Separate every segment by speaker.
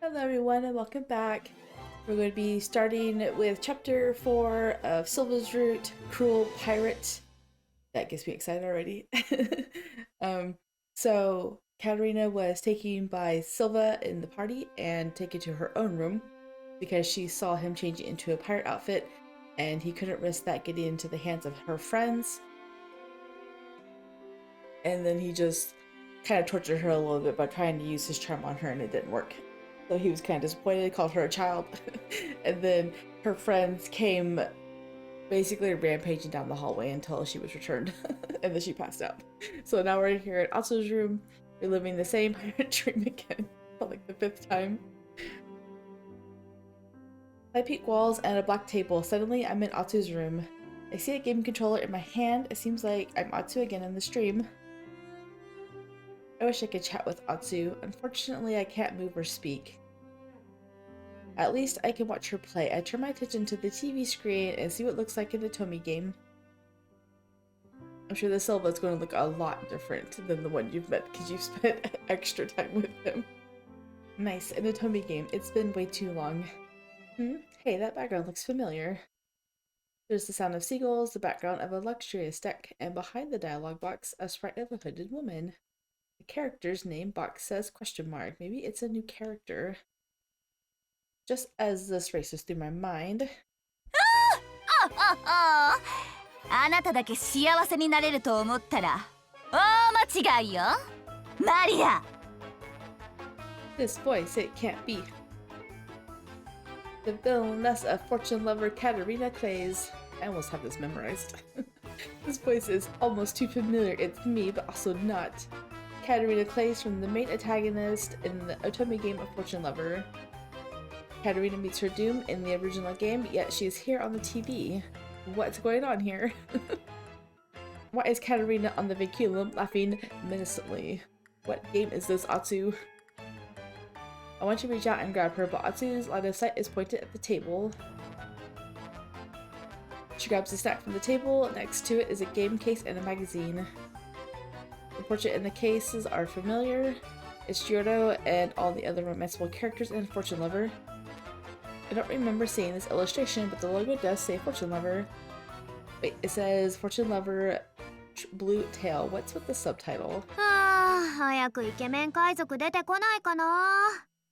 Speaker 1: Hello everyone and welcome back. We're going to be starting with chapter 4 of Silva's Root, Cruel Pirate. That gets me excited already. So Katerina was taken by Silva in the party and taken to her own room because she saw him changing into a pirate outfit and he couldn't risk that getting into the hands of her friends. And then he just kind of tortured her a little bit by trying to use his charm on her and it didn't work. So he was kind of disappointed, called her a child. And then her friends came basically rampaging down the hallway until she was returned. And then she passed out. So now we're here at Atsu's room. We're living the same pirate dream again for like the 5th time. I peek walls and a black table. Suddenly I'm in Atsu's room. I see a game controller in my hand. It seems like I'm Atsu again in the stream. I wish I could chat with Atsu. Unfortunately, I can't move or speak. At least I can watch her play. I turn my attention to the TV screen and see what it looks like in the Tomy game. I'm sure the Silva is going to look a lot different than the one you've met because you've spent extra time with him. Nice, in the Tomy game. It's been way too long. Hey, that background looks familiar. There's the sound of seagulls, the background of a luxurious deck, and behind the dialogue box, a sprite of a hooded woman. The character's name box says question mark. Maybe it's a new character. Just as this races through my mind. This voice, it can't be. The villainess of fortune lover Katerina plays. I almost have this memorized. This voice is almost too familiar. It's me, but also not. Katerina Clays from the main antagonist in the Otome game of Fortune Lover. Katerina meets her doom in the original game, yet she is here on the TV. What's going on here? Why is Katerina on the vinculum laughing menacingly? What game is this, Atsu? I want to reach out and grab her, but Atsu's line of sight is pointed at the table. She grabs a snack from the table. Next to it is a game case and a magazine. The portrait and the cases are familiar. It's Giordo and all the other romanceable characters in Fortune Lover. I don't remember seeing this illustration, but the logo does say Fortune Lover. Wait, it says Fortune Lover Blue Tail. What's with the subtitle?
Speaker 2: 早くイケメン海賊出てこないかな。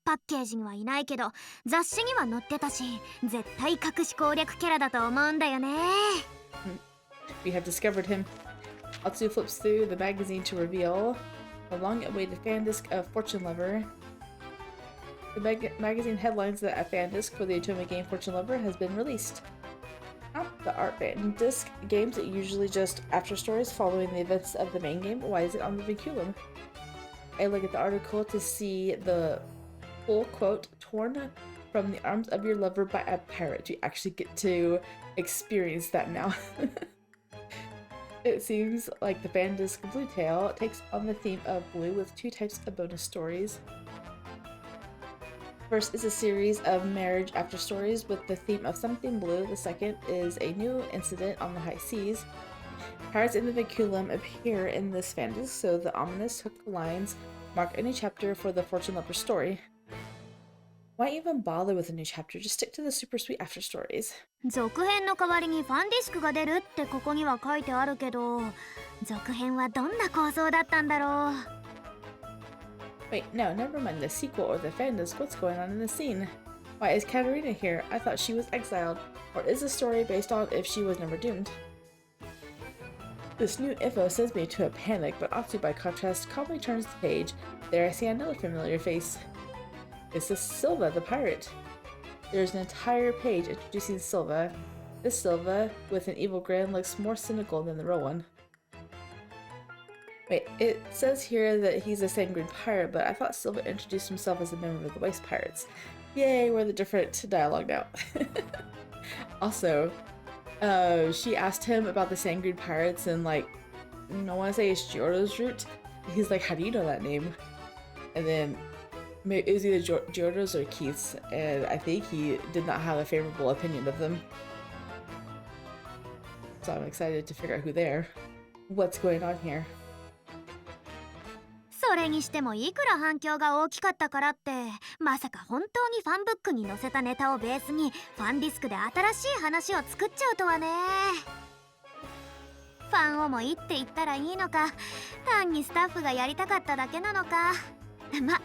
Speaker 2: パッケージにはいないけど雑誌には載ってたし、絶対隠し攻略キャラだと思うんだよね。
Speaker 1: We have discovered him. Atsu flips through the magazine to reveal the long-awaited fan disc of Fortune Lover. The magazine headlines that a fan disc for the Otome game Fortune Lover has been released. The art fan disc games are usually just after stories following the events of the main game. Why is it on the vinculum? I look at the article to see the full quote, torn from the arms of your lover by a pirate. You actually get to experience that now. It seems like the fan disc Blue Tail takes on the theme of blue with 2 types of bonus stories. First is a series of marriage after stories with the theme of something blue. The second is a new incident on the high seas. Pirates in the vinculum appear in this fan disc, so the ominous hook lines mark a new chapter for the Fortune Lover story. Why even bother with a new chapter? Just stick to the super sweet after stories.
Speaker 2: 続編の代わりにファンディスクが出るってここには書いてあるけど、続編はどんな構造だったんだろう。
Speaker 1: Wait, no, never mind the sequel or the fan disc. What's going on in the scene? Why is Katerina here? I thought she was exiled. Or is the story based on if she was never doomed? This new info sends me to a panic, but Atsu by contrast calmly turns the page. There I see another familiar face. This is Silva, the pirate. There's an entire page introducing Silva. This Silva, with an evil grin, looks more cynical than the real one. Wait, it says here that he's a Sangrid pirate, but I thought Silva introduced himself as a member of the Waste Pirates. Yay, we're the different dialogue now. Also, she asked him about the Sangrid pirates and like, I want to say it's Giordo's route. He's like, how do you know that name? And then it was either Giordo's or Keith's, and I think he did not have a favorable opinion of them. So I'm excited to figure out who they are. What's going on here?
Speaker 2: そそれにしてもいくら反響が大きかったからってまさか本当にファンブックに載せたネタをベースにファンディスクで新しい話を作っちゃうとはね。ファン思いって言ったらいいのか、単にスタッフがやりたかっただけなのか。ま、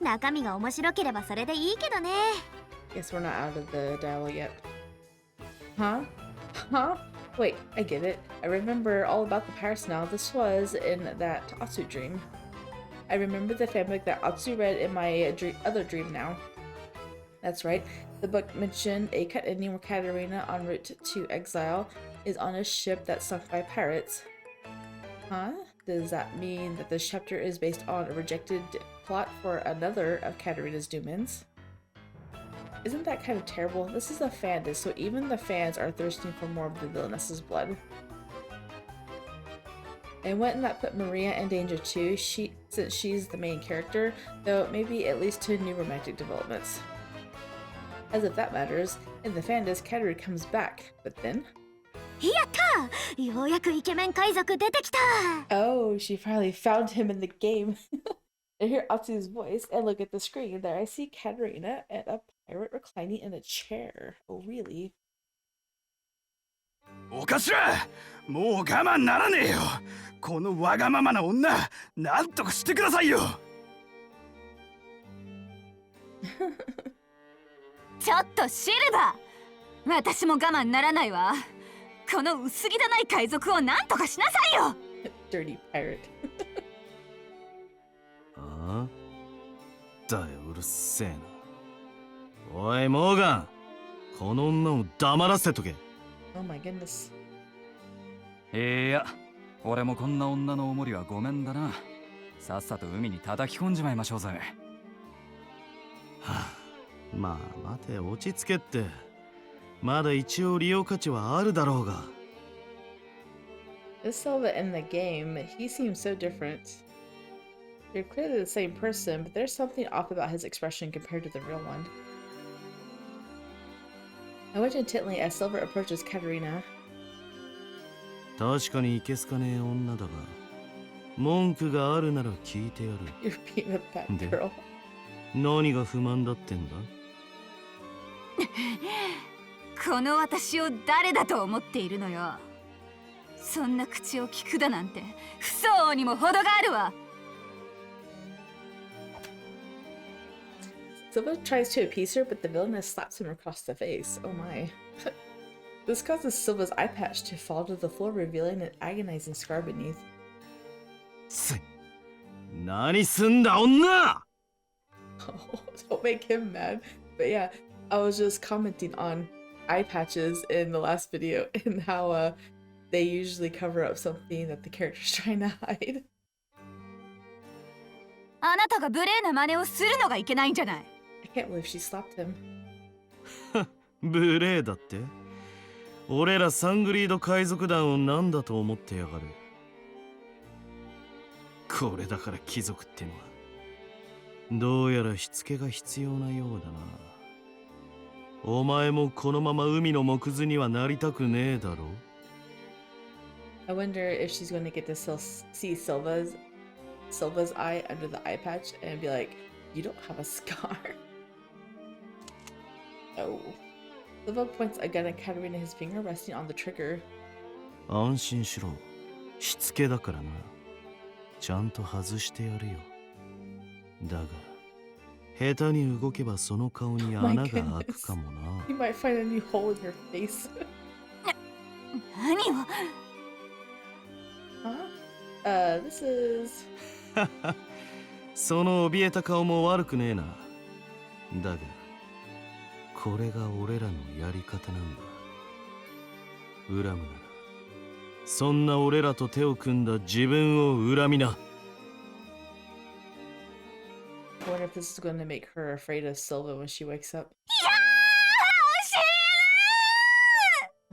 Speaker 2: 中身が面白ければそれでいいけどね。
Speaker 1: Guess we're not out of the dialogue yet. Huh? Huh? Wait, I get it. I remember all about the pirates now. This was in that Atsu dream. I remember the fanfic that Atsu read in my other dream now. That's right. The book mentioned a cat named Katerina en route to exile is on a ship that's sunk by pirates. Huh? Does that mean that this chapter is based on a rejected plot for another of Katerina's demons? Isn't that kind of terrible? This is a fandom, so even the fans are thirsting for more of the Villainess's blood. And wouldn't that put Maria in danger too, since she's the main character, though maybe at least to new romantic developments. As if that matters, in the fandom, Katerina comes back, but then...
Speaker 2: やった!ようやくイケメン海賊出てきた!
Speaker 1: Oh, she finally found him in the game. I hear Atsu's voice and look at the screen. There I see Katerina and a pirate reclining in a chair. Oh, really?
Speaker 3: お頭、もう我慢ならねえよ。このわがままな女、なんとかしてくださいよ。
Speaker 4: ちょっとシルバー、私も我慢ならないわ。この薄汚い海賊をなんとかしなさいよ。
Speaker 1: Dirty pirate.
Speaker 3: ああ、だよ、うるせえな。おいモーガン、この女を黙らせとけ。
Speaker 1: Oh my goodness.
Speaker 5: いや、俺もこんな女のおもりはごめんだな。さっさと海に叩き込んじまいましょうぜ。
Speaker 3: はあ、まあ待て、落ち着けって。まだ一応利用価値はあるだろうが。
Speaker 1: This Silva in the game, he seems so different. You're clearly the same person, but there's something off about his expression compared to the real one. I watch intently as Silva approaches Katerina.
Speaker 3: 確かにいけすかねえ女だが、文句があるなら聞いてやる。
Speaker 1: You're being a bad girl.
Speaker 3: 何が不満だってんだ？
Speaker 4: この私を誰だと思っているのよ。そんな口を聞くだなんて不相応にも程があるわ。
Speaker 1: Silva tries to appease her, but the villainess slaps him across the face. Oh my. This causes Silva's eye patch to fall to the floor, revealing an agonizing scar beneath.
Speaker 3: 何すんだ女!
Speaker 1: Oh, don't make him mad. But yeah, I was just commenting on eye patches in the last video and how they usually cover up something that the character's trying to hide.
Speaker 4: あなたが無礼な真似をするのがいけないんじゃない。
Speaker 1: I can't believe she slapped him.
Speaker 3: 無礼だって？俺らサングリード海賊団を何だと思ってやがる。これだから貴族ってのはどうやらしつけが必要なようだな。お前もこのまま海の木図にはなりたくねえだろ。
Speaker 1: I wonder if she's going to get to see Silva's eye under the eye patch and be like, you don't have a scar. Oh. Silva points a gun at Katerina, his finger resting on the trigger.
Speaker 3: 安心しろ。しつけだからな。ちゃんと外してやるよ。だが、下手に動けばその顔に穴が開くかもな。
Speaker 1: You might find a new hole in your face.
Speaker 4: 何を
Speaker 1: Huh? This is...
Speaker 3: その怯えた顔も悪くねえな。だが、これが俺らのやり方なんだ。恨むなら、そんな俺らと手を組んだ自分を恨みな。
Speaker 1: I wonder if this is going to make her afraid of Silva when she wakes up.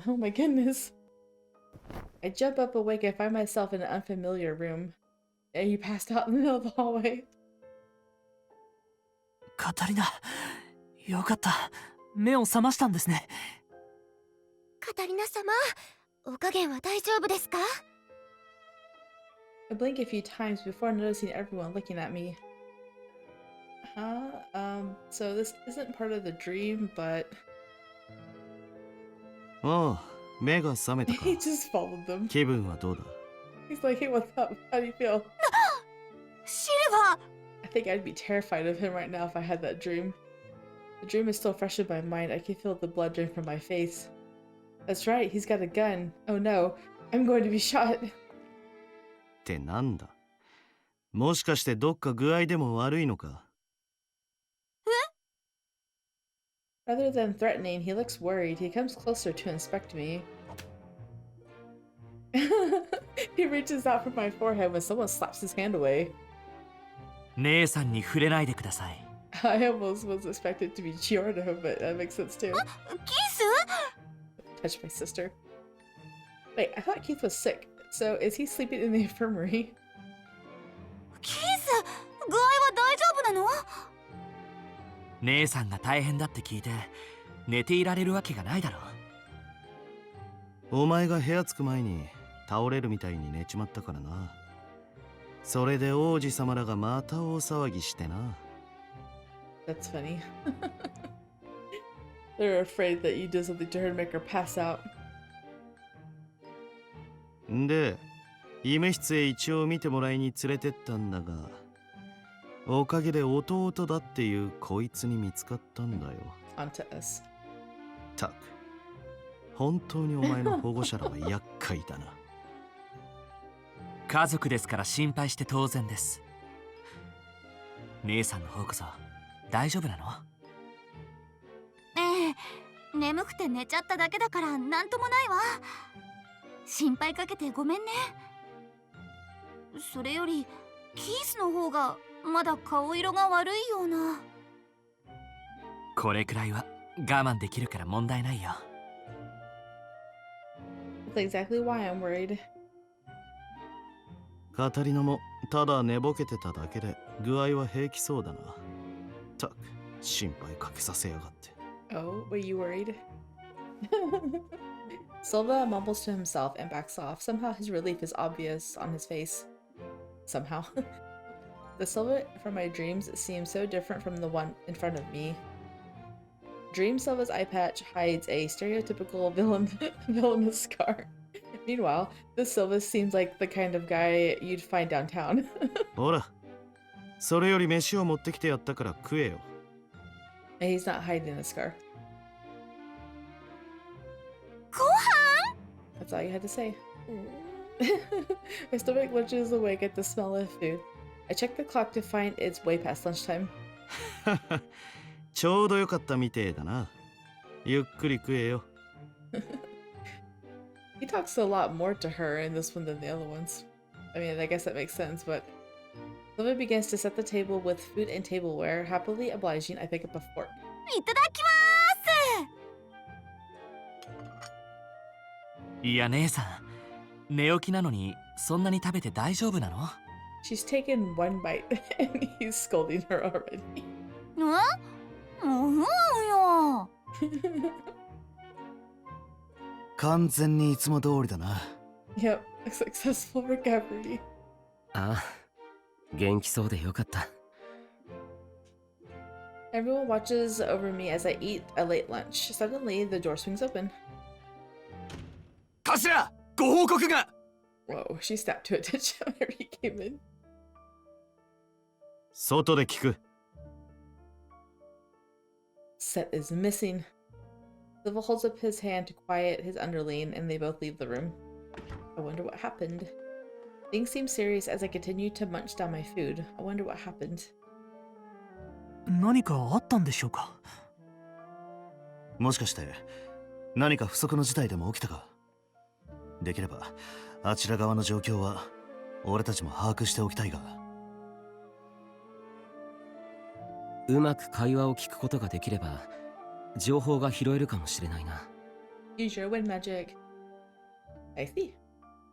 Speaker 1: Oh my goodness. I jump up awake and find myself in an unfamiliar room. And you passed out in the middle of the hallway.
Speaker 6: カタリナ、よかった。目を覚ましたんですね。
Speaker 2: カタリナ様、お加減は大丈夫ですか？
Speaker 1: I blink a few times before noticing everyone looking at me. So this isn't part of the dream, but...
Speaker 3: おう、目が覚めたか。
Speaker 1: he just followed them.
Speaker 3: 気分はどうだ？
Speaker 1: He's like, hey, what's up? How do you feel?
Speaker 4: シルバー
Speaker 1: I think I'd be terrified of him right now if I had that dream. The dream is still fresh in my mind. I can feel the blood drain from my face. That's right, he's got a gun. Oh no, I'm going to be shot.
Speaker 3: ってなんだ？もしかしてどっか具合でも悪いのか？
Speaker 1: Rather than threatening, he looks worried. He comes closer to inspect me. He reaches out for my forehead when someone slaps his hand away.
Speaker 6: 姉さんに触れないでください。
Speaker 1: I almost was expected to be Giorno, but that makes sense too.
Speaker 4: キス
Speaker 1: Touch my sister. Wait, I thought Keith was sick. So is he sleeping in the infirmary?
Speaker 4: キス具合は大丈夫なの？
Speaker 6: 姉さんが大変だって聞いて寝ていられるわけがないだろう。
Speaker 3: お前が部屋着く前に倒れるみたいに寝ちまったからな。それで王子様らがまた大騒ぎしてな。
Speaker 1: That's funny. They're afraid that you did something to her to make her pass out.
Speaker 3: んで、医務室へ一応見てもらいに連れてったんだが、おかげで弟だっていうこいつに見つかったんだよ。
Speaker 1: Onto us.
Speaker 3: たく、本当にお前の保護者らは厄介だな。
Speaker 6: 家族ですから心配して当然です。姉さんの方こそ大丈夫なの？
Speaker 4: ええ、眠くて寝ちゃっただけだからなんともないわ。心配かけてごめんね。それよりキースの方がまだ顔色が悪いような。
Speaker 6: これくらいは我慢できるから問題ないよ。
Speaker 1: That's exactly why I'm worried.
Speaker 3: カタリナもただ寝ぼけてただけで具合は平気そうだな。たく、心配かけさせやがって。
Speaker 1: Oh, were you worried? Silva mumbles to himself and backs off. Somehow his relief is obvious on his face. Somehow. The Silva from my dreams seems so different from the one in front of me. Dream Silva's eye patch hides a stereotypical villainous scar. Meanwhile, this Silva seems like the kind of guy you'd find downtown.
Speaker 3: ほら、それより飯を持ってきてやったから食えよ。
Speaker 1: And he's not hiding the scar.
Speaker 4: ご飯
Speaker 1: That's all you had to say. My stomach lurches awake at the smell of food. I check the clock to find it's way past lunchtime.
Speaker 3: ちょうどよかったみてえだな。ゆっくり食えよ。
Speaker 1: He talks a lot more to her in this one than the other ones. I mean, I guess that makes sense, but... Silva begins to set the table with food and tableware. Happily obliging, I pick up a fork.
Speaker 4: いただきまーす。
Speaker 6: いや姉さん、寝起きなのにそんなに食べて大丈夫なの？
Speaker 1: She's taken one bite and he's scolding her already.
Speaker 4: もうよ。
Speaker 3: 完全にいつも通りだな。
Speaker 1: Yep, a successful recovery.
Speaker 7: ああ、元気そうでよかった。
Speaker 1: Everyone watches over me as I eat a late lunch. Suddenly, the door swings open.
Speaker 6: 頭、ご報告が。
Speaker 1: Whoa, she snapped to attention whenever he came in.
Speaker 3: 外で聞く。
Speaker 1: Set is missing. Silva holds up his hand to quiet his underling, and they both leave the room. I wonder what happened. Things seem serious as I continue to munch down my food. I wonder what happened.
Speaker 6: 何かあったんでしょうか？
Speaker 3: もしかして何か不測の事態でも起きたか？できればあちら側の状況は俺たちも把握しておきたいが。
Speaker 7: うまく会話を聞くことができれば情報が拾えるかもしれないな。
Speaker 1: Use your wind magic. I see.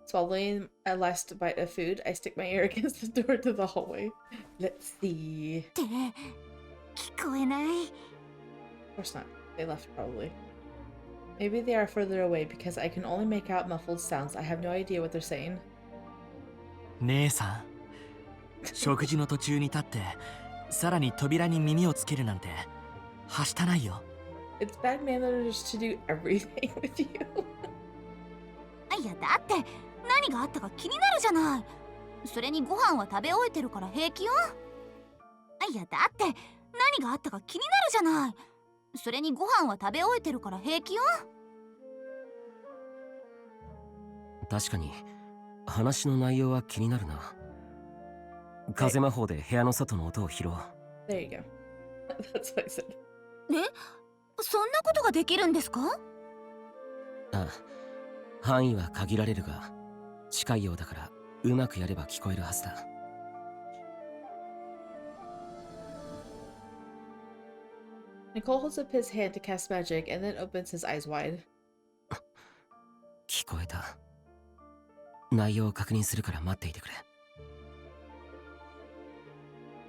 Speaker 1: Swallowing a last bite of food, I stick my ear against the door to the hallway. Let's see.
Speaker 4: って聞こえない。
Speaker 1: Of course not. They left probably. Maybe they are further away because I can only make out muffled sounds. I have no idea what they're saying.
Speaker 6: 姉さん、食事の途中に立ってさらに扉に耳をつけるなんてはしたないよ。
Speaker 1: It's bad manners to do everything with you.
Speaker 2: いやだって何があったか気になるじゃない。それにご飯は食べ終えてるから平気よ。いやだって何があったか気になるじゃない。それにご飯は食べ終えてるから平気よ。
Speaker 7: 確かに話の内容は気になるな。風魔法で部屋の外の音を拾う。
Speaker 1: There you go. That's what I said.
Speaker 2: そんなことができるんですか？
Speaker 7: ああ、範囲は限られるが近いようだからうまくやれば聞こえるはずだ。
Speaker 1: Nicole holds up his hand to cast magic and then opens his eyes wide.
Speaker 7: 聞こえた。内容を確認するから待っていてくれ。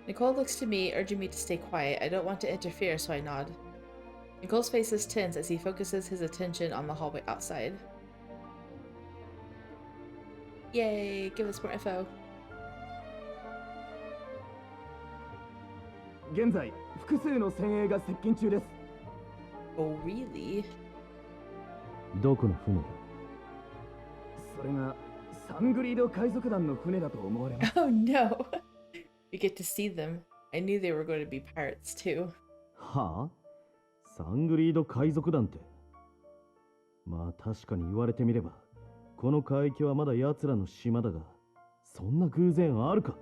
Speaker 1: Nicole looks to me, urging me to stay quiet. I don't want to interfere, so I nod. Nicole's face is tense as he focuses his attention on the hallway outside. Yay, give us more info.
Speaker 8: 現在複数の船影が接近中です。
Speaker 1: Oh, really?
Speaker 8: どこの船だ？それがサングリード海賊団の船だと思われます。
Speaker 1: Oh no! We get to see them. I knew they were going to be pirates too.
Speaker 8: はあ？サングリード海賊団って。まあ確かに言われてみれば、この海域はまだ奴らの島だが、そんな偶然あるか？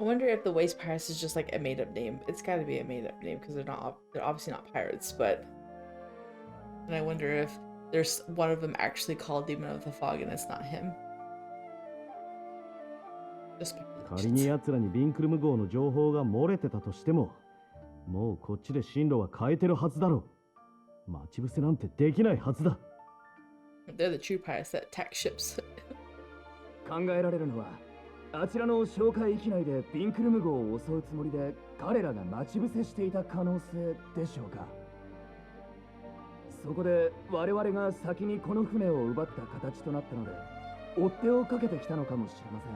Speaker 1: I wonder if the Waste Pirates is just like a made-up name. It's got to be a made-up name because they're obviously not pirates, but and I wonder if there's one of them actually called Demon of the Fog and it's not him. Just
Speaker 8: 仮に奴らにビンクルム号の情報が漏れてたとしても、もうこっちで進路は変えてるはずだろう。待ち伏せなんてできないはずだ。
Speaker 1: They're the true pirates that attack ships.
Speaker 8: 考えられるのは、あちらの哨戒域内でビンクルム号を襲うつもりで彼らが待ち伏せしていた可能性でしょうか。そこで我々が先にこの船を奪った形となったので、追っ手をかけてきたのかもしれません。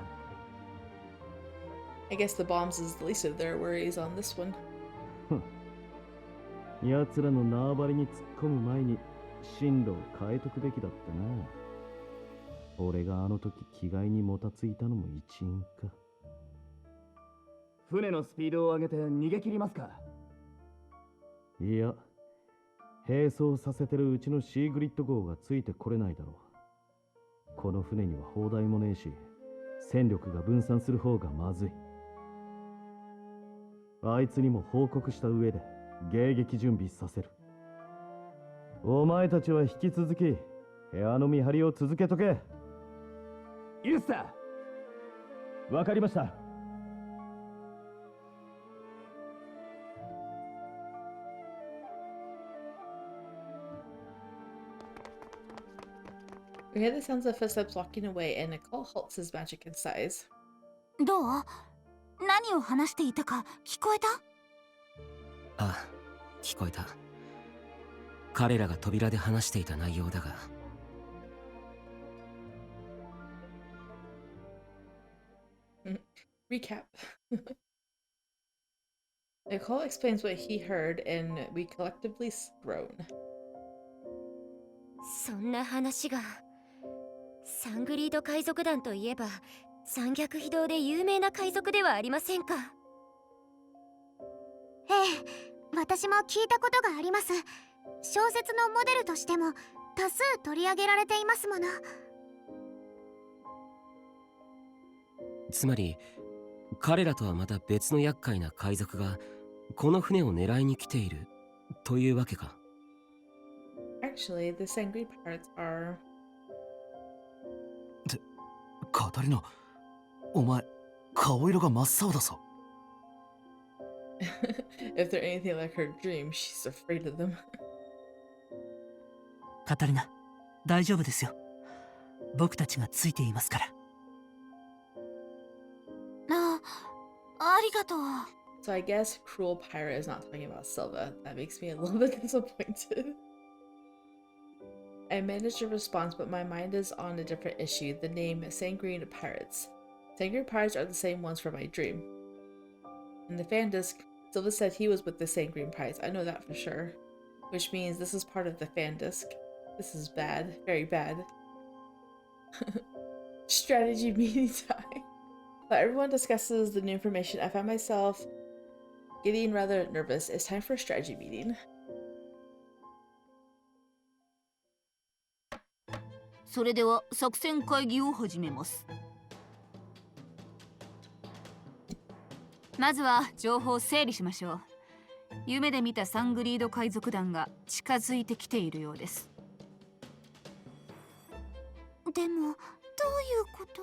Speaker 1: I guess the bombs is the least of their worries on this one.
Speaker 8: 奴らの縄張りに突っ込む前に進路を変えとくべきだったな。俺があの時気概にもたついたのも一因か。船のスピードを上げて逃げ切りますか？いや、並走させてるうちのシーグリッド号がついてこれないだろう。この船には砲台もねえし、戦力が分散する方がまずい。あいつにも報告した上で迎撃準備させる。お前たちは引き続き部屋の見張りを続けとけ。イエスさん、わかりました。
Speaker 1: We hear the sounds of footsteps walking away, and Nicole halts his magic and sighs.
Speaker 2: どう？何を話していたか聞こえた？
Speaker 7: ああ、聞こえた。彼らが扉で話していた内容だが。
Speaker 1: Recap. Nicole explains what he heard, and we collectively groan.
Speaker 2: そんな話が。サングリード海賊団といえば残虐非道で有名な海賊ではありませんか？ええ、私も聞いたことがあります。小説のモデルとしても多数取り上げられていますもの。
Speaker 7: つまり彼らとはまた別の厄介な海賊がこの船を狙いに来ているというわけか。
Speaker 1: Actually, the Sangrid pirates are...
Speaker 3: カタリナ、お前顔色が真っ青だぞ。
Speaker 1: If they're anything like her dream, she's afraid of them.
Speaker 6: カタリナ、大丈夫ですよ。僕たちがついていますから。
Speaker 2: ありがとう。
Speaker 1: So I guess Cruel Pirate is not talking about Silva. That makes me a little bit disappointed. I managed a response, but my mind is on a different issue, the name Sangrid Pirates. Sangrid Pirates are the same ones from my dream. In the fan disc, Silva said he was with the Sangrid Pirates. I know that for sure. Which means this is part of the fan disc. This is bad. Very bad. Strategy meeting time. While everyone discusses the new information, I find myself getting rather nervous. It's time for a strategy meeting.
Speaker 2: それでは作戦会議を始めます。
Speaker 4: まずは情報を整理しましょう。夢で見たサングリード海賊団が近づいてきているようです。
Speaker 2: でもどういうこと？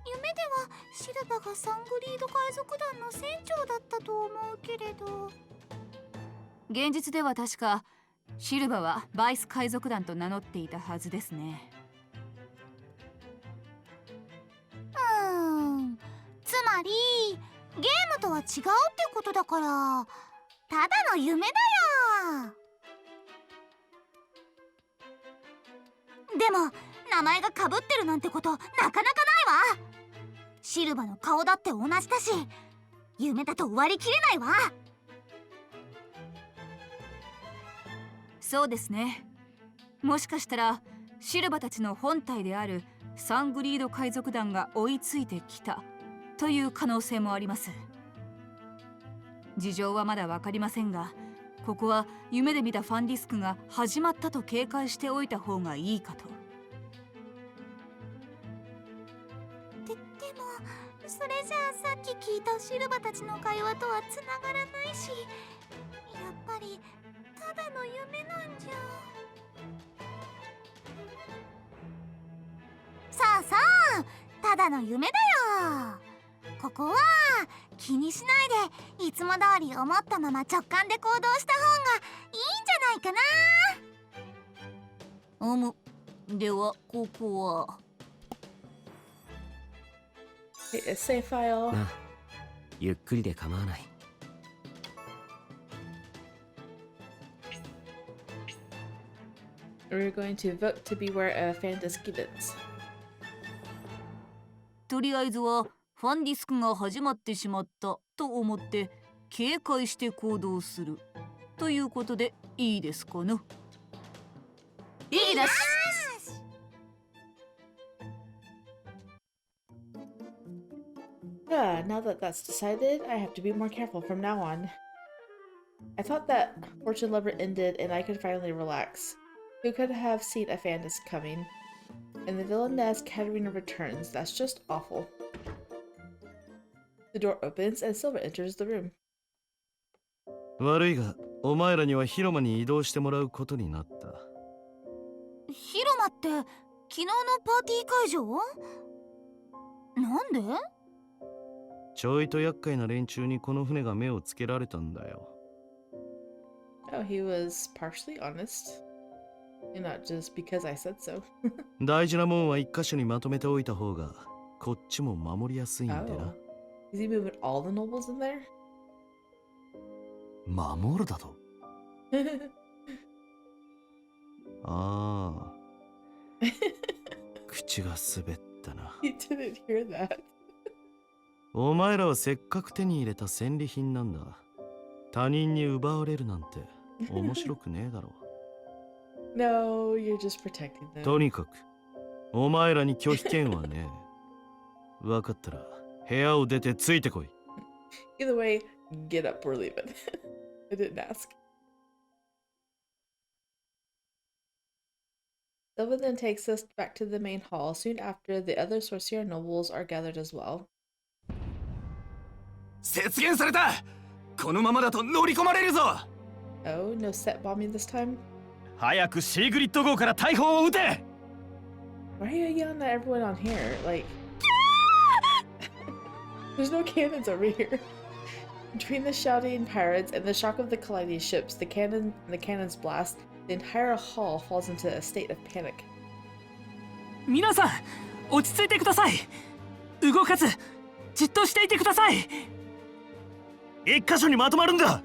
Speaker 2: 夢ではシルバがサングリード海賊団の船長だったと思うけれど、
Speaker 4: 現実では確かシルバはバイス海賊団と名乗っていたはずですね。
Speaker 2: つまりゲームとは違うってことだから、ただの夢だよ。でも名前がかぶってるなんてことなかなかないわ。シルバの顔だって同じだし、夢だと割り切れないわ。
Speaker 4: そうですね。もしかしたらシルバたちの本体であるサングリード海賊団が追いついてきたという可能性もあります。事情はまだ分かりませんが、ここは夢で見たファンディスクが始まったと警戒しておいた方がいいかと。
Speaker 2: でもそれじゃあさっき聞いたシルバたちの会話とはつながらないし、やっぱりただの夢なんじゃ。さあさあ、ただの夢だよ。ここは気にしないでいつも通り思ったまま直感で行動した方がいいんじゃないかな。ではここは。
Speaker 1: Okay, a save file.
Speaker 7: なあ、ゆっくりで構わない。
Speaker 1: We're going to vote to beware of fan disc events.
Speaker 2: とりあえずはファンディスクが始まってしまったと思って警戒して行動するということでいいですかな。いいです。
Speaker 1: Now that that's decided, I have to be more careful from now on. I thought that Fortune Lover ended and I could finally relax. Who could have seen a fan disc coming? And the Villainess Katerina returns. That's just awful. The door opens and Silva enters the room.
Speaker 3: 悪いが、お前らには広間に移動してもらうことになった。
Speaker 2: 広間って昨日のパーティー会場？なんで？
Speaker 3: ちょいと厄介な連中にこの船が目をつけられたんだよ。
Speaker 1: Oh, he was partially honest. And not just because I said so.
Speaker 3: 大事なもんは一箇所にまとめておいた方が、こっちも守りやすいんでな。
Speaker 1: Oh. Is he moving all the nobles in there?
Speaker 3: 守るだと？ああ。口が滑ったな。
Speaker 1: You didn't hear that.
Speaker 3: お前らはせっかく手に入れた戦利品なんだ。他人に奪われるなんて面白くねえだろ。
Speaker 1: No, you're just protecting them.
Speaker 3: とにかく、お前らに拒否権はねえ。わかったら部屋を出てついてこい。
Speaker 1: Either way, get up or leave it. I didn't ask. Silva then takes us back to the main hall. Soon after, the other sorcerer nobles are gathered as well.
Speaker 6: 節減された。このままだと乗り込まれるぞ。
Speaker 1: Oh, no set bombing this time?
Speaker 6: 早くシーグリッド号から大砲を撃て。
Speaker 1: Why are you yelling at everyone on here? Like, there's no cannons over here. Between the shouting pirates and the shock of the colliding ships, the cannons blast. The entire hall falls into a state of panic.
Speaker 6: 皆さん、落ち着いてください。動かず、じっとしていてください。一箇所にまとまるんだ。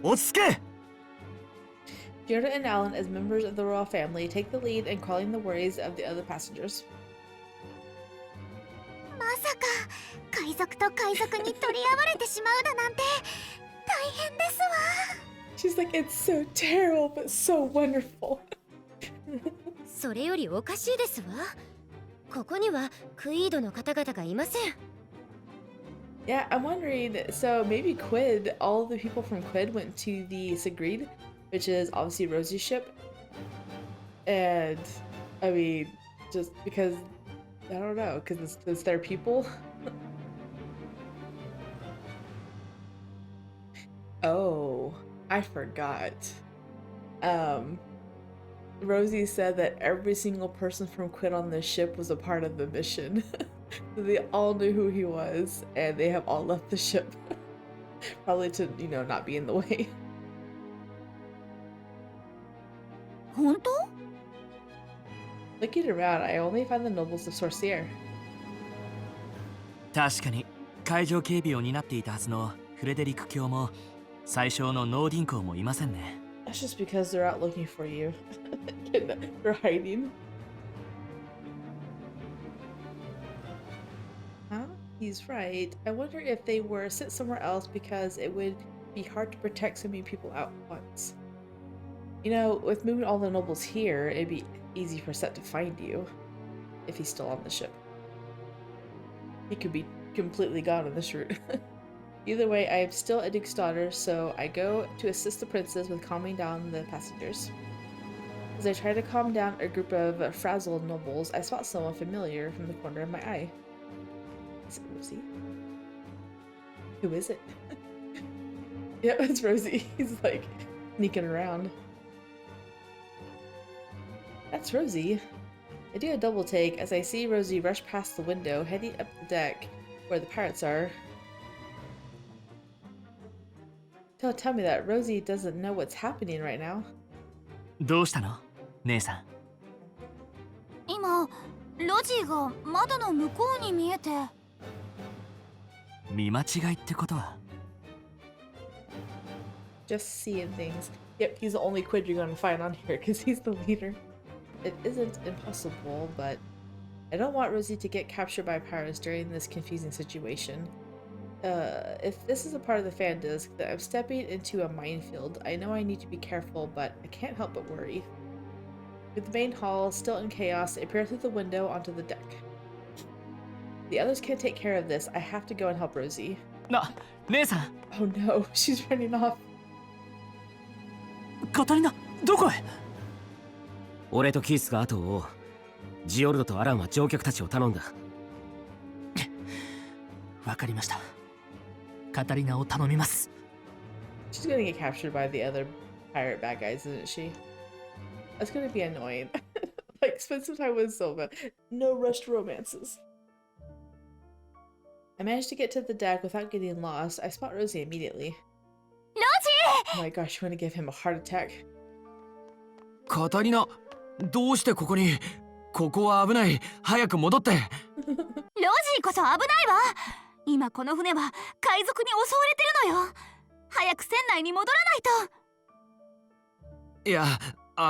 Speaker 6: 落ち着け。
Speaker 1: Fiona and Alan, as members of the royal family, take the lead in quelling the worries of the other passengers.
Speaker 2: まさか海賊と海賊に取り合われてしまうだなんて大変ですわ。
Speaker 1: She's like, it's so terrible, but so wonderful.
Speaker 9: それよりおかしいですわ。ここにはクイードの方々がいません。
Speaker 1: Yeah, I'm wondering, so maybe Quid, all the people from Quid went to the Sangrid, which is obviously Rosie's ship. And, I mean, just because, I don't know, because it's their people. Oh, I forgot. Rosie said that every single person from Quid on this ship was a part of the mission. So they all knew who he was, and they have all left the ship. Probably to, you know, not be in the way.
Speaker 2: 本当？
Speaker 1: Looking around, I only find the nobles of Sorcier.
Speaker 6: 確かに海上警備を担っていたはずのフレデリック卿も最小のノーディン公もいませんね。
Speaker 1: That's just because they're out looking for you. They're hiding. Huh? He's right. I wonder if they were sent somewhere else because it would be hard to protect so many people out once. You know, with moving all the nobles here, it'd be easy for Set to find you. If he's still on the ship. He could be completely gone on this route. Either way, I am still a duke's daughter, so I go to assist the princess with calming down the passengers. As I try to calm down a group of frazzled nobles, I spot someone familiar from the corner of my eye. Is it Rosie? Who is it? Yep, it's Rosie. He's like sneaking around. That's Rosie. I do a double take as I see Rosie rush past the window, heading up the deck where the pirates are. Don't tell me that Rosie doesn't know what's happening right now.
Speaker 6: どうしたの姉さん。
Speaker 2: 今ロジーが窓の向こうに見えて。
Speaker 6: 見間違いってことは。
Speaker 1: Just seeing things. Yep, he's the only Quid you're gonna find on here because he's the leader. It isn't impossible, but I don't want Rosie to get captured by pirates during this confusing situation. If this is a part of the fan disc, then I'm stepping into a minefield. I know I need to be careful, but I can't help but worry. With the main hall still in chaos, I peer through the window onto the deck. The others can't take care of this. I have to go and help Rosie.
Speaker 6: な、姉さん。
Speaker 1: Oh no, she's running off.
Speaker 6: カタリナ、どこへ？
Speaker 7: 俺とキースが後を追う。ジオルドとアランは乗客たちを頼んだ。
Speaker 6: わかりました。カタリナを頼みます。
Speaker 1: She's gonna get captured by the other pirate bad guys, isn't she? That's gonna be annoying. Like, spend some time with Silva. No rushed romances. I managed to get to the deck without getting lost. I spot Rosie immediately.
Speaker 2: ロジ
Speaker 1: Oh my gosh, you want to give him a heart attack.
Speaker 6: カタリナ、どうしてここに？ここは危ない。早く戻って。
Speaker 2: ーこそ危ないわ。今この船は海賊に襲われてるのよ。早く船内に戻らないと。
Speaker 6: いや、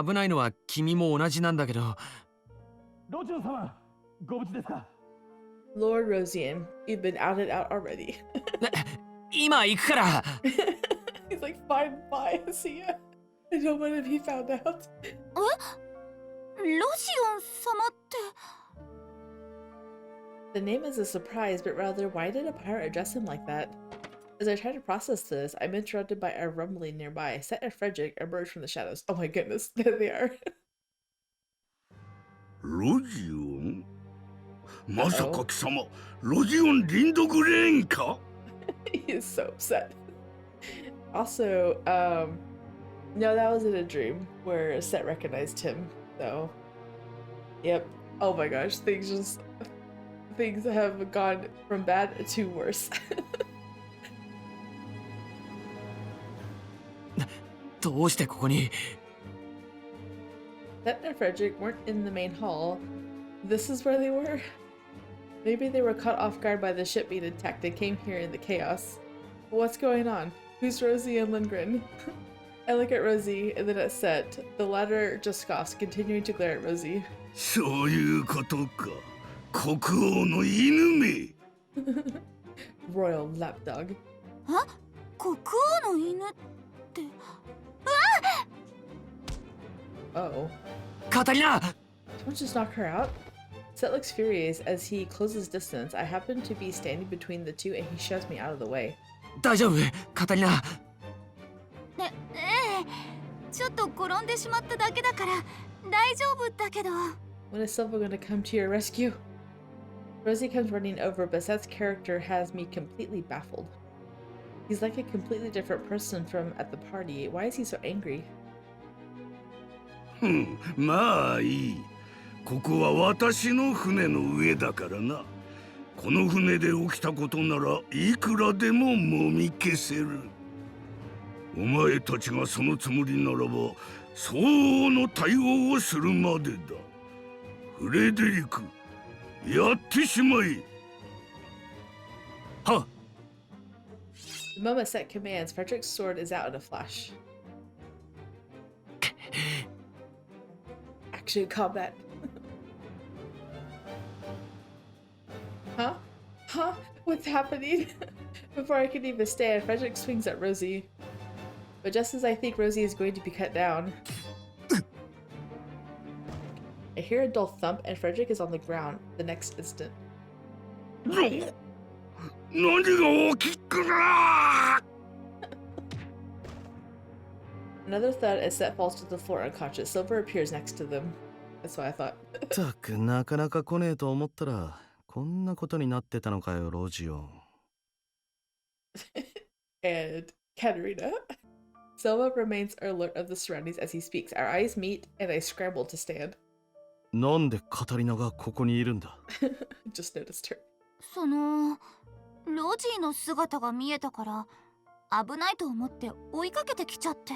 Speaker 6: 危ないのは君も同じなんだけど。
Speaker 8: ロジオ様、ご無事ですか？
Speaker 1: Lord Rosian, you've been outed out already.
Speaker 6: 今行くから。
Speaker 1: He's like, fine, bye, see ya. I don't want to be found out.
Speaker 2: え？ロジオン様って。
Speaker 1: The name is a surprise, but rather, why did a pirate address him like that? As I try to process this, I'm interrupted by a rumbling nearby. Set and Frederick emerge from the shadows. Oh my goodness, there they are.
Speaker 10: ロジオン？まさか貴様、ロジオン臨読レーンか？
Speaker 1: He is so upset. Also, no, that was in a dream where Set recognized him. So, yep. Oh my gosh, things have gone from bad to worse.
Speaker 6: どうしてここに？
Speaker 1: Set and Frederick weren't in the main hall. This is where they were? Maybe they were caught off guard by the ship being attacked and came here in the chaos. What's going on? Who's Rosie and Lindgren? I look at Rosie and then at Set. The latter just scoffs, continuing to glare at Rosie.
Speaker 10: そういうことか。国王の犬め。
Speaker 1: Royal lapdog.
Speaker 2: あ、国王の犬って。
Speaker 1: Oh.
Speaker 6: カタリナ
Speaker 1: Someone just knock her out? Set looks furious as he closes distance. I happen to be standing between the two and he shoves me out of the way.
Speaker 6: 大丈夫カタリナ
Speaker 2: ええ、ちょっと転んでしまっただけだから大丈夫だけど。
Speaker 1: When is Silva gonna come to your rescue? Rosie comes running over, but Seth's character has me completely baffled. He's like a completely different person from at the party. Why is he so angry?
Speaker 10: まあいい。ここは私の船の上だからな。この船で起きたことならいくらでももみ消せる。お前たちがそのつもりならば相応の対応をするまでだ。フレデリク、やってしまえ。
Speaker 6: はっ
Speaker 1: The moment Seth commands, Frederick's sword is out in a flash. Action combat. Huh? Huh? What's happening? Before I can even stand, Frederick swings at Rosie. But just as I think Rosie is going to be cut down, I hear a dull thump and Frederick is on the ground the next instant.
Speaker 10: 何が起きっかな
Speaker 1: Another thud as Seth falls to the floor unconscious. Silver appears next to them. That's what I thought.
Speaker 3: たくなかなか来ねえと思ったらこんなことになってたのかよロジオン。
Speaker 1: And Katerina. Silva remains alert of the surroundings as he speaks. Our eyes meet and I scramble to stand.
Speaker 3: なんでカタリナがここにいるんだ
Speaker 1: Just noticed her.
Speaker 2: そのロジーの姿が見えたから危ないと思って追いかけてきちゃって。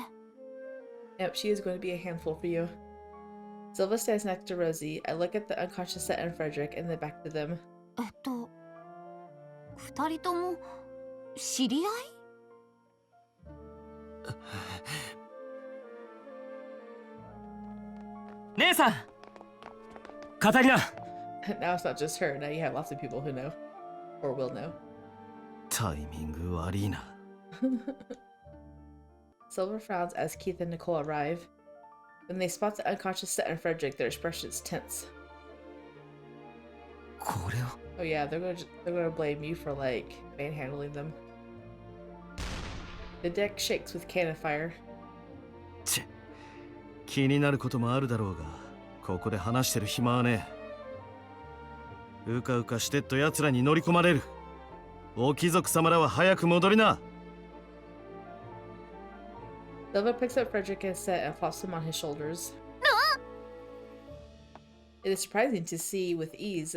Speaker 1: Yep, she is going to be a handful for you. Silva stands next to Rosie. I look at the unconscious Set and Frederick and then back to them.
Speaker 2: 二人とも知り合い？
Speaker 6: 姉さんカタリナ
Speaker 1: Now it's not just her. Now you have lots of people who know. Or will know.
Speaker 3: タイミング悪いな。
Speaker 1: Silver frowns as Keith and Nicole arrive. When they spot the unconscious Set and Frederick, their expression is tense.
Speaker 6: これを
Speaker 1: Oh yeah, they're gonna blame you for like manhandling them. The deck shakes with cannon fire.
Speaker 3: チェ気になることもあるだろうがここで話してる暇はねえ。うかうかしてっと奴らに乗り込まれる。お貴族様らは早く戻りな。
Speaker 1: Silva picks up Frederick and Set and flops him on his shoulders. It is surprising to see with ease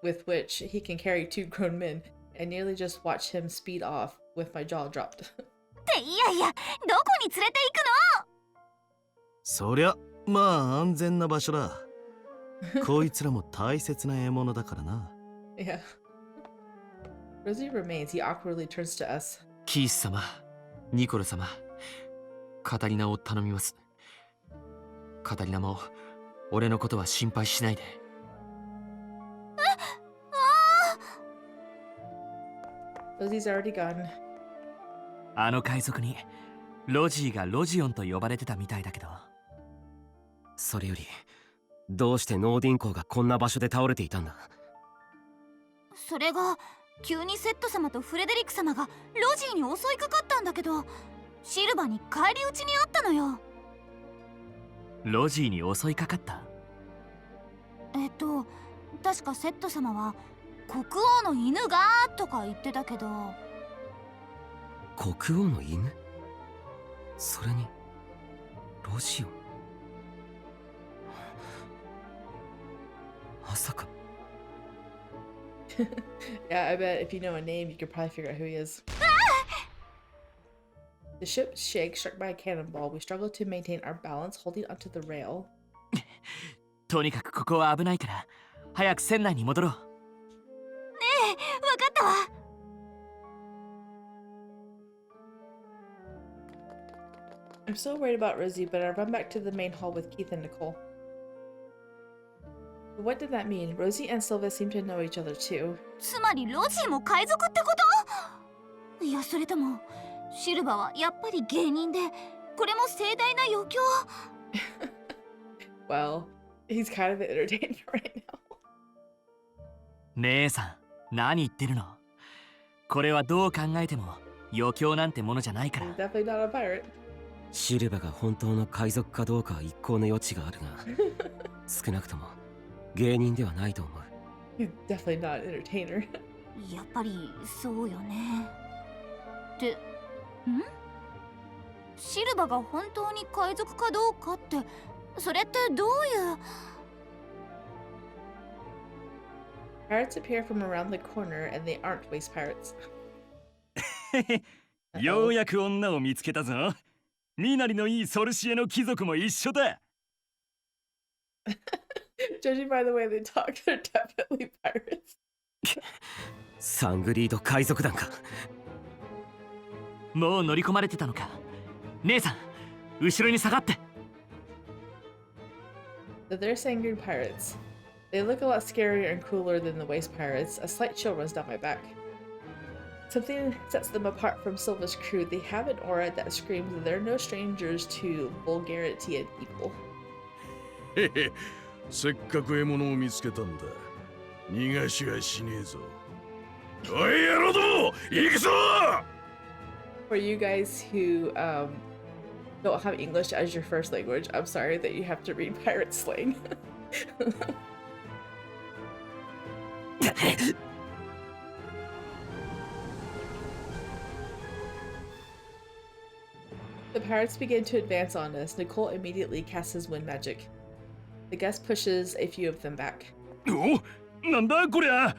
Speaker 1: with which he can carry two grown men, and nearly just watch him speed off with my jaw dropped.
Speaker 2: っていやいや、どこに連れて行くの？
Speaker 3: そりゃまあ安全な場所だ。こいつらも大切な獲物だからな。
Speaker 1: Yeah. Rosie remains. He awkwardly turns to us.
Speaker 6: キース様ニコル様カタリナを頼みます。カタリナも俺のことは心配しないで。
Speaker 1: Rosie's already gone.
Speaker 6: あの海賊にロジーがロジオンと呼ばれてたみたいだけど。
Speaker 7: それよりどうしてノーディン公がこんな場所で倒れていたんだ？
Speaker 2: それが急にセット様とフレデリック様がロジーに襲いかかったんだけど、シルバに返り討ちにあったのよ。
Speaker 6: ロジーに襲いかかった？
Speaker 2: 確かセット様は国王の犬がとか言ってたけど。
Speaker 7: 国王の犬？それにロジオン？まさか。
Speaker 1: Yeah, I bet if you know a name, you could probably figure out who he is. The ship shakes, struck by a cannonball. We struggle to maintain our balance, holding onto the rail.
Speaker 6: とにかくここは危ないから早く船内に戻ろう。
Speaker 2: ねえ、わかったわ。
Speaker 1: I'm so worried about Rosie, but I run back to the main hall with Keith and Nicole. What did that mean? Rosie and Silva seem to know each other too.
Speaker 2: つまりロジーも海賊ってこと？いや、それともシルバはやっぱり芸人で、これも盛大な余興。
Speaker 1: Well, he's kind of an entertainer right now.
Speaker 6: 姉さん、何言ってるの？これはどう考えても余興なんてものじゃないから。
Speaker 1: He's definitely not a pirate.
Speaker 7: シルバが本当の海賊かどうかは一向の余地があるが少なくとも芸人ではないと思う。
Speaker 1: He's definitely not an entertainer.
Speaker 2: やっぱりそうよね。ってシルバが本当に海賊かどうかって、それってどういう？
Speaker 1: Pirates appear from around the corner and they aren't waste pirates.
Speaker 3: ようやく女を見つけたぞ。身なりのいいソルシエの貴族も一緒だ。
Speaker 1: Judging by the way they talk, they're definitely pirates.
Speaker 7: サングリード海賊団か。
Speaker 6: もう乗り込まれてたのか。姉さん、後ろに下がって。
Speaker 1: So they're Sangrid pirates. They look a lot scarier and cooler than the waste pirates. A slight chill runs down my back. Something sets them apart from Silva's crew. They have an aura that screams that they're no strangers to vulgarity and evil.
Speaker 10: せっかく獲物を見つけたんだ。逃がしはしねえぞ。おい野郎ども、行くぞ!
Speaker 1: For you guys who don't have English as your first language, I'm sorry that you have to read pirate slang. The pirates begin to advance on us. Nicole immediately casts his wind magic. The guest pushes a few of them back.
Speaker 10: お、なんだこりゃ。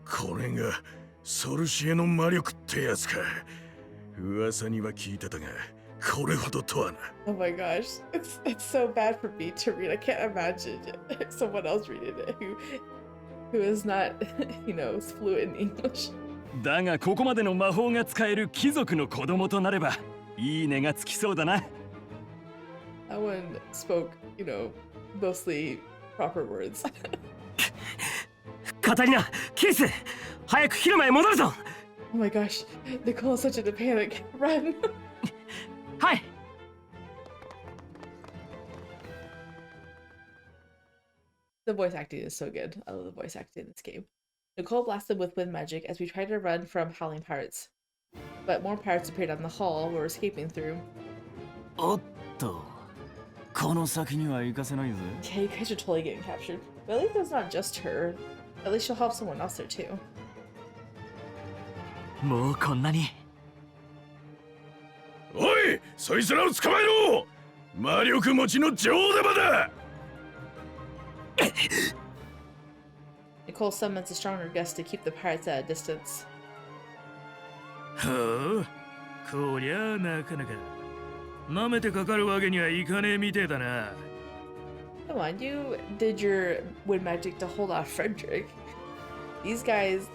Speaker 10: これがソルシエの魔力ってやつか。噂には聞いてたが、これほどとはな。
Speaker 1: Oh my gosh, it's so bad for me to read. I can't imagine someone else reading it who is not, fluent in English.
Speaker 3: だがここまでの魔法が使える貴族の子供となればいい値がつきそうだな。
Speaker 1: That one spoke, mostly proper words.
Speaker 7: カタリナ、キース、早く広間へ戻るぞ。
Speaker 1: Oh my gosh, Nicole's such in a panic. Run!
Speaker 6: はい。
Speaker 1: The voice acting is so good. I love the voice acting in this game. Nicole blasts them with wind magic as we try to run from howling pirates. But more pirates appeared on the hall we're escaping through.
Speaker 5: おっと、この先には行かせないぜ。
Speaker 1: Yeah, you guys are totally getting captured. But at least it's not just her. At least she'll help someone else there too.
Speaker 6: もうこんなに。
Speaker 10: おい、そいつらを捕まえろ！魔力持ちの女王玉だ！
Speaker 1: Nicole summons a stronger gust to keep the pirates at a distance.
Speaker 10: はあ、こりゃあなかなか舐めてかかるわけにはいかねえみてえだな。
Speaker 1: Come on, you did your wind magic to hold off Frederick. These guys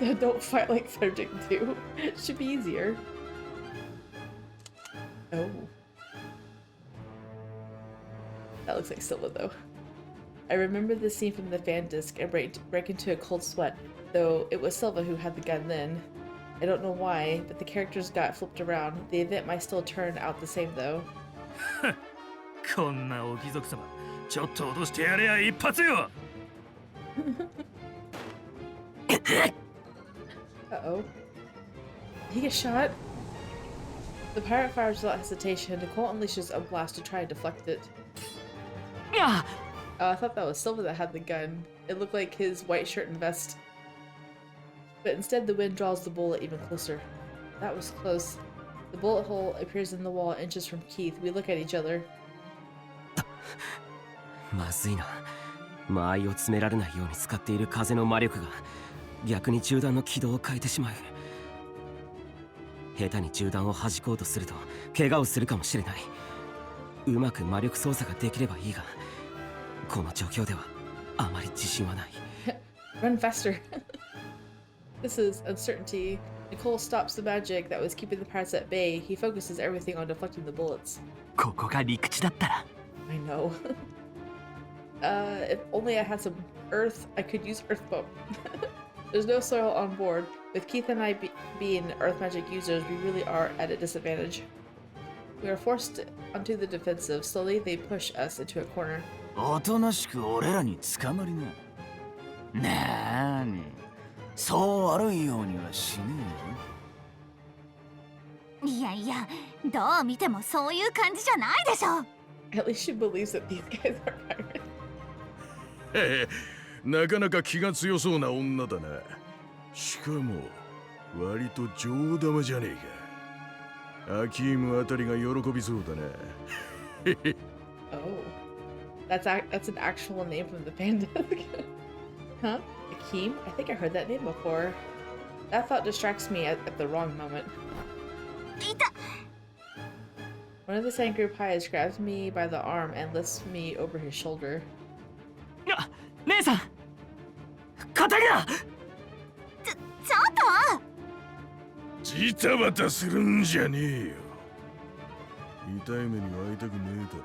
Speaker 1: don't fight like Frederick do. It should be easier. Oh. That looks like Silva though. I remember this scene from the fan disc and break into a cold sweat, though it was Silva who had the gun then. I don't know why, but the characters got flipped around. The event might still turn out the same though.
Speaker 10: こんなお貴族様、ちょっと脅してやれや一発よ。
Speaker 1: Uh-oh. Did he get shot? The pirate fires without hesitation. Nicole unleashes a blast to try and deflect it.
Speaker 6: Yeah.
Speaker 1: I thought that was Silva that had the gun. It looked like his white shirt and vest. But instead the wind draws the bullet even closer. That was close. The bullet hole appears in the wall inches from Keith. We look at each other.
Speaker 7: まずいな。間合いを詰められないように使っている風の魔力が逆に銃弾の軌道を変えてしまう。下手に銃弾を弾こうとすると怪我をするかもしれない。うまく魔力操作ができればいいが、この状況ではあまり自信はない。
Speaker 1: Run faster. This is uncertainty Nicole stops the magic that was keeping the pirates at bay. He focuses everything on deflecting the bullets.
Speaker 5: ここが陸地だったら
Speaker 1: I know. If only I had some earth, I could use earth boat. There's no soil on board. With Keith and I being earth magic users, we really are at a disadvantage. We are forced onto the defensive. Slowly, they push us into a corner.
Speaker 5: おとなしく俺らに捕まりな。なーに、そう悪いようにはしね
Speaker 2: いやいや、どう見てもそういう感じじゃないでしょ。
Speaker 1: At least she believes that these guys are pirates.
Speaker 10: へへ、なかなか気が強そうな女だな。しかも割と上玉じゃねえか。アキームあたりが喜びそうだな。へへ。
Speaker 1: Oh, that's an actual name from the panda. Huh? Akeem? I think I heard that name before. That thought distracts me at the wrong moment.
Speaker 2: いた。
Speaker 1: One of the Sangrid pies grabs me by the arm and lifts me over his shoulder.
Speaker 5: あ、姉さんカタリナ
Speaker 2: ちょっと
Speaker 10: ジタバタするんじゃねえよ。痛い目には会いたくねえだろ。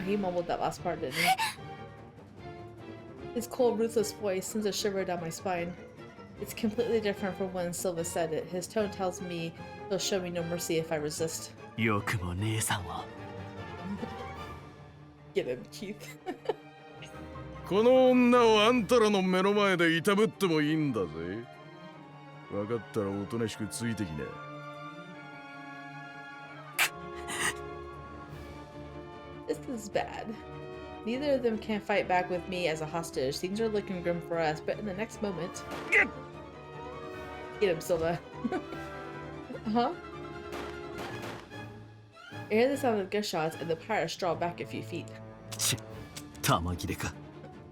Speaker 1: He mumbled that last part, didn't he? His cold, ruthless voice sends a shiver down my spine. It's completely different from when Silva said it. His tone tells me he'll show me no mercy if I resist.
Speaker 5: よくも姉さんを
Speaker 1: Get him, Keith.
Speaker 10: この女をあんたらの目の前でいたぶってもいいんだぜ。分かったらおとなしくついてきな。
Speaker 1: This is bad. Neither of them can fight back with me as a hostage. Things are looking grim for us, but in the next moment... Get him, Silva. Huh? I hear the sound of gunshots and the pirates draw back a few feet.
Speaker 3: ち、玉切れか。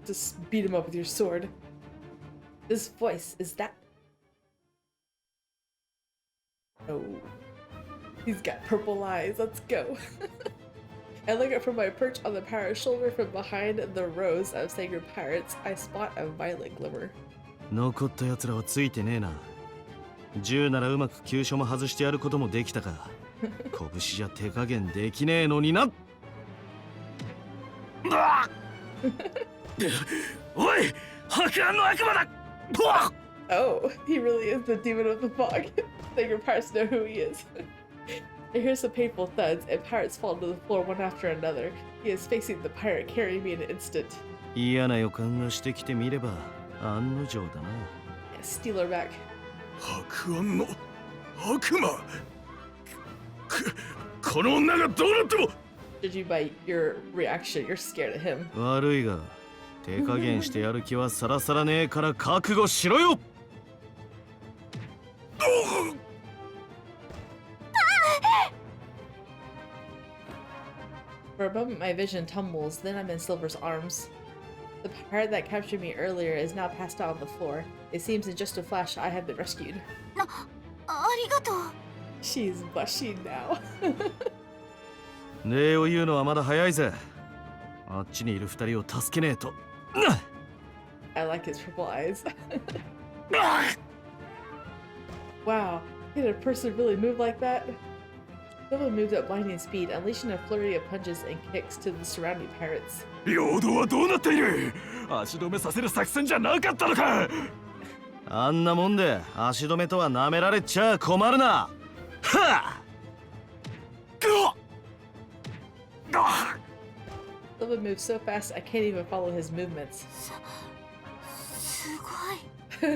Speaker 1: Just beat him up with your sword. This voice, is that... Oh. He's got purple eyes. Let's go. I look up from my perch on the pirate's shoulder. From behind the rows of Sangrid pirates, I spot a violet glimmer.
Speaker 3: 残った奴らはついてねえな。銃ならうまく急所も外してやることもできたか。拳じゃ手加減できねえのにな。
Speaker 10: おい、白暗の悪魔だ。
Speaker 1: Oh, he really is the demon of the fog. Sangrid pirates know who he is. I hear some painful thuds, and pirates fall to the floor one after another. He is facing the pirate, carrying me in an instant.
Speaker 3: 嫌な予感がしてきてみれば案の定だな。
Speaker 1: Steal her back.
Speaker 10: 白暗の悪魔。この女がどうなっても。
Speaker 1: Judging by your reaction, you're scared of him.
Speaker 3: 悪いが手加減してやる気はさらさらねえから覚悟しろよ。
Speaker 1: For a moment, my vision tumbles, then I'm in Silver's arms. The pirate that captured me earlier is now passed out on the floor. It seems in just a flash I have been rescued.
Speaker 2: ありがとう。
Speaker 1: She's blushing now.
Speaker 3: 礼を言うのはまだ早いぜ。あっちにいる二人を助けねえと。
Speaker 1: I like his purple eyes. Wow, did a person really move like that? Silva moved at blinding speed, unleashing a flurry of punches and kicks to the surrounding pirates.
Speaker 10: 陽動はどうなっている。足止めさせる作戦じゃなかったのか。
Speaker 3: あんなもんで足止めとは舐められちゃ困るな。はっ。
Speaker 1: Silva moves so fast I can't even follow his movements.
Speaker 2: すごい。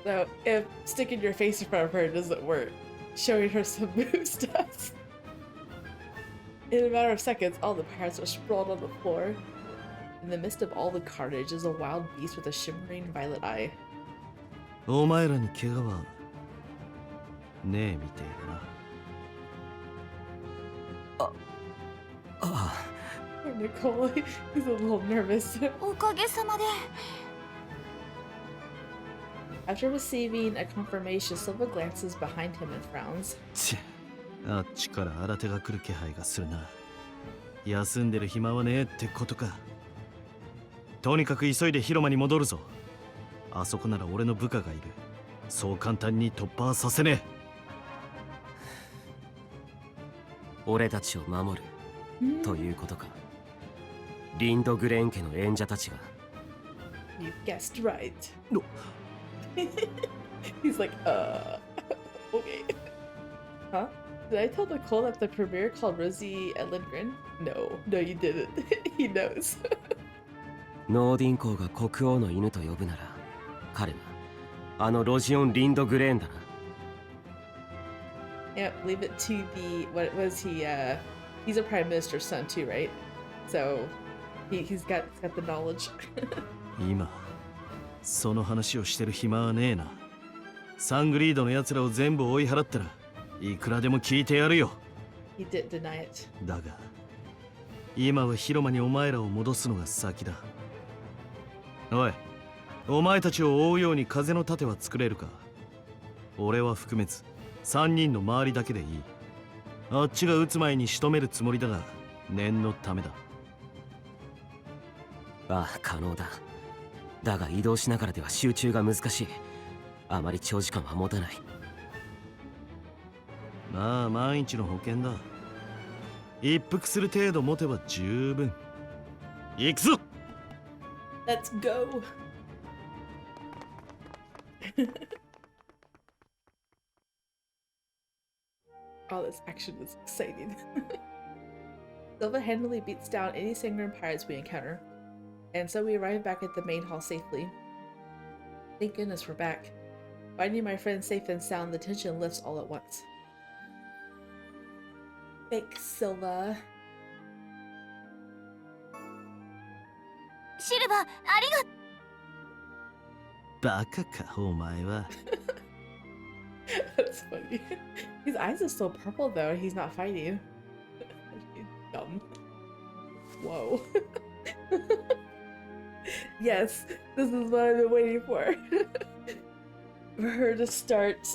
Speaker 1: So, if sticking your face in front of her doesn't work, showing her some moves does. In a matter of seconds, all the pirates are sprawled on the floor. In the midst of all the carnage is a wild beast with a shimmering violet eye.
Speaker 3: お前らに怪我はねえみてえだな。
Speaker 1: Poor Nicole, he's a little nervous.
Speaker 2: おかげさまで。
Speaker 1: After receiving a confirmation, Silva glances behind him and frowns.
Speaker 3: ちあっちから新手が来る気配がするな。休んでる暇はねえってことか。とにかく急いで広間に戻るぞ。あそこなら俺の部下がいる。そう簡単に突破はさせね
Speaker 7: 俺たちを守るということか。リンドグレーン家の演者たちが。
Speaker 1: You guessed right.
Speaker 3: No.
Speaker 1: He's like, okay. Huh? Did I tell Nicole that the premiere called Rosie at Lindgren? No, you didn't. He knows.
Speaker 7: ノーディン公が国王の犬と呼ぶなら、彼はあのロジオン・リンドグレーンだな。
Speaker 1: Yeah, leave it to the, what was he, he's a prime minister's son too, right? So, he's got the knowledge.
Speaker 3: 今その話をしてる暇はねえな。サングリードの奴らを全部追い払ったらいくらでも聞いてやるよ。
Speaker 1: He didn't deny it.
Speaker 3: だが今は広間にお前らを戻すのが先だ。おい、お前たちを追うように風の盾は作れるか。俺は含めず3人の周りだけでいい。あっちが撃つ前に仕留めるつもりだが念のためだ。
Speaker 7: ああ、可能だ。だが移動しながらでは集中が難しい。あまり長時間は持たない。
Speaker 3: まあ万一の保険だ。一服する程度持てば十分。行くぞ。
Speaker 1: Let's go. All this action is exciting. Silva handily beats down any Sangrid pirates we encounter, and so we arrive back at the main hall safely. Thank goodness we're back. Finding my friend safe and sound, the tension lifts all at once. Thanks, Silva.
Speaker 2: シルバー、ありが
Speaker 3: バカかお前は。
Speaker 1: That's funny. His eyes are still purple though, and he's not fighting. Dumb. Whoa. Yes, this is what I've been waiting for. For her to start.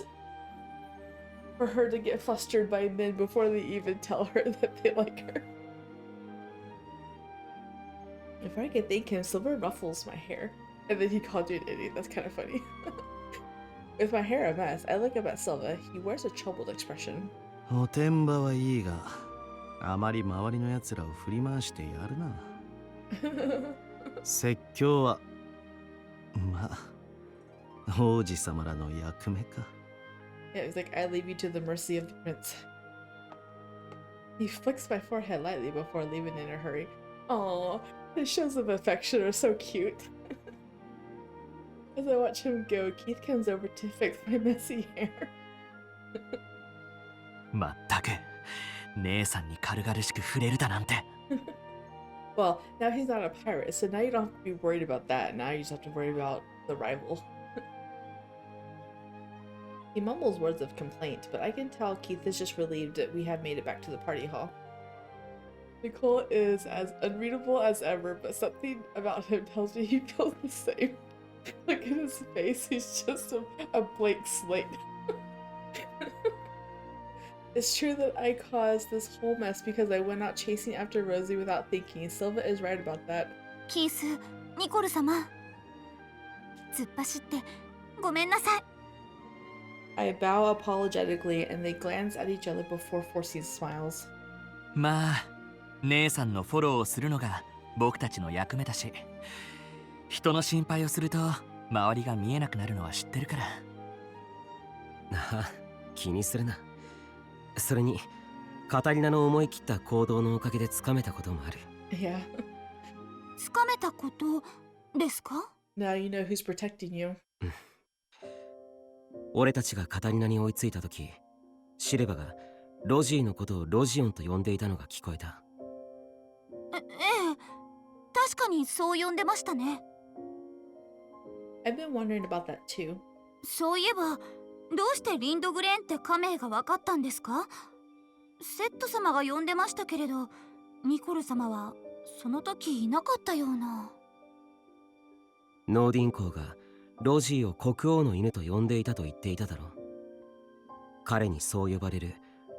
Speaker 1: For her to get flustered by men before they even tell her that they like her. If I could thank him, Silver ruffles my hair. And then he called you an idiot. That's kind of funny. With my hair a mess, I look up at Silva. He wears a troubled expression.
Speaker 3: おてんばはいいが、あまり周りの奴らを振り回してやるな。説教は、まあ、王子様らの役目か。
Speaker 1: Yeah, he's like, I leave you to the mercy of the prince. He flicks my forehead lightly before leaving in a hurry. Aww, his shows of affection are so cute. As I watch him go, Keith comes over to fix my messy hair.
Speaker 6: まったく、姉さんに軽々しく触れるだなんて。
Speaker 1: Well, now he's not a pirate, so now you don't have to be worried about that. Now you just have to worry about the rival. He mumbles words of complaint, but I can tell Keith is just relieved that we have made it back to the party hall. Nicole is as unreadable as ever, but something about him tells me he feels the same. Look at his face, he's just a blank slate. It's true that I caused this whole mess because I went out chasing after Rosie without thinking. Silva is right about that.
Speaker 2: キース、ニコル様。突っ走ってごめんなさい。
Speaker 1: I bow apologetically and they glance at each other before forcing smiles.
Speaker 6: まあ、姉さんのフォローをするのが僕たちの役目だし、人の心配をすると周りが見えなくなるのは知ってるから。
Speaker 7: ああ、気にするな。それにカタリナの思い切った行動のおかげでつかめたこともある。
Speaker 1: Yeah.
Speaker 2: つかめたことですか？
Speaker 1: Now you know who's protecting you.
Speaker 7: 俺たちがカタリナに追いついた時、シルバがロジーのことをロジオンと呼んでいたのが聞こえた。
Speaker 2: ええ、確かにそう呼んでましたね。
Speaker 1: I've been wondering about that too.
Speaker 2: そういえば、どうしてリンドグレーンって家名が分かったんですか？セット様が呼んでましたけれど、ニコル様はその時いなかったような。
Speaker 7: ノーディン公がロジーを国王の犬と呼んでいたと言っていただろう。彼にそう呼ばれる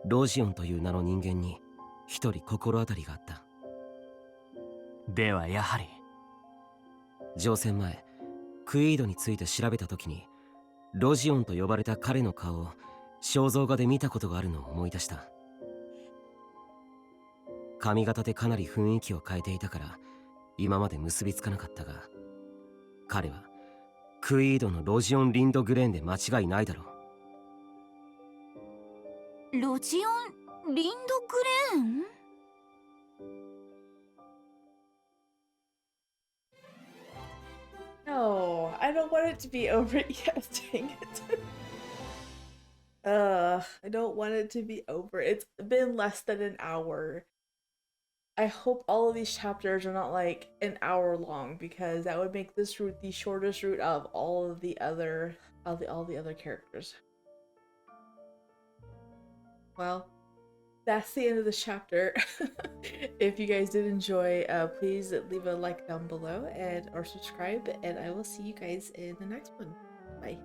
Speaker 7: ロジオンという名の人間に一人心当たりがあった。
Speaker 6: ではやはり
Speaker 7: 乗船前、クイードについて調べた時にロジオンと呼ばれた彼の顔を肖像画で見たことがあるのを思い出した。髪型でかなり雰囲気を変えていたから今まで結びつかなかったが、彼はクイードのロジオン・リンドグレーンで間違いないだろう。
Speaker 2: ロジオン・リンドグレーン？No,
Speaker 1: I don't want it to be over yet. Dang it. I don't want it to be over. It's been less than an hour. I hope all of these chapters are not like an hour long, because that would make this route the shortest route of all of the other characters. Well, that's the end of this chapter. If you guys did enjoy, please leave a like down below or subscribe, and I will see you guys in the next one. Bye.